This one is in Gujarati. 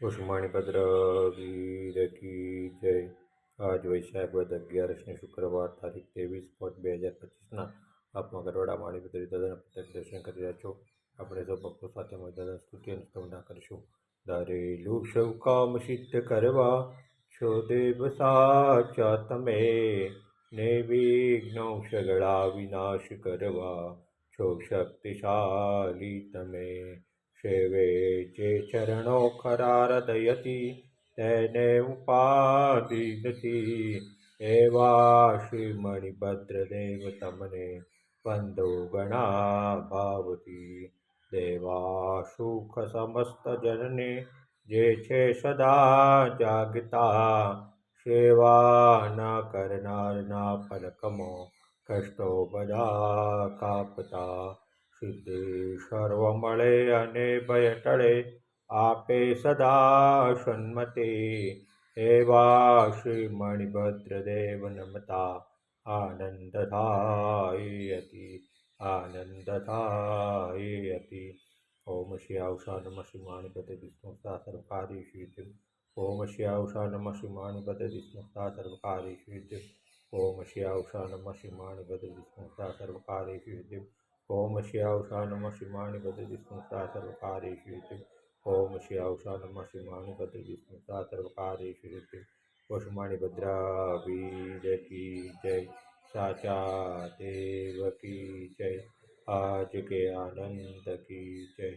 પુષ્મણિભદ્ર વીર કી જય। આજ વૈશાખ વદ 11 શુક્રવાર તારીખ 23/5/2025 આપમાં ગરવાડા માણીપુત્રી દાદાના પ્રત્યક્ષ દર્શન કરી રહ્યા છો। આપણે સૌ ભક્તો સાથે મળી દાદા સ્તુતિ અને સ્તવના કરીશું। ધારેલું સૌ કામ સિદ્ધ કરવા છો દેવ સાચા તમે, નિર્વિઘ્નો સગળા વિનાશ કરવા છો શક્તિશાલી તમે। સેવે જે ચરણો ખરા હૃદયથી તેને ઉપાધિ નથી, એવા શ્રી મણિભદ્ર દેવ તમને વંદો ગણા ભાવથી। દેવા સુખ સમસ્ત જનને જે છે સદા જાગતા, સેવા ના કરનારના પલકમાં કષ્ટો બધા કાપતા। સિદ્ધિ સર્વ મળે અને ભય ટળે આપે સદા સન્મતિ, એવા શ્રી મણિભદ્ર દેવ નમતા આનંદ થાય અતિ, આનંદ થાય અતિ। ઓમ શ્યાવશા નમઃ શ્રી માણિપતે વિષ્ણુસ્તા સર્વકાર્યેષુ સિદ્ધિમ। ઓમ શ્યાવશા નમઃ શ્રી માણિપતે વિષ્ણુસ્તા સર્વકાર્યેષુ સિદ્ધિમ। ઓમ શ્યાવશા નમઃ શ્રી માણિપતે વિષ્ણુસ્તા સર્વકાર્યેષુ સિદ્ધિમ। ઓમ શ્યાવશા નમઃ શ્રી માણિપતે વિષ્ણુસ્તા સર્વકાર્યેષુ સિદ્ધિમ। ઓમ શ્યાવશા નમઃ શ્રી માણિપતે વિષ્ણુસ્તા સર્વકાર્યેષુ સિદ્ધિમ। પુષ્મણિભદ્ર વીર કી જય, સાચા દેવ કી જય, આજ કે આનંદ કી જય।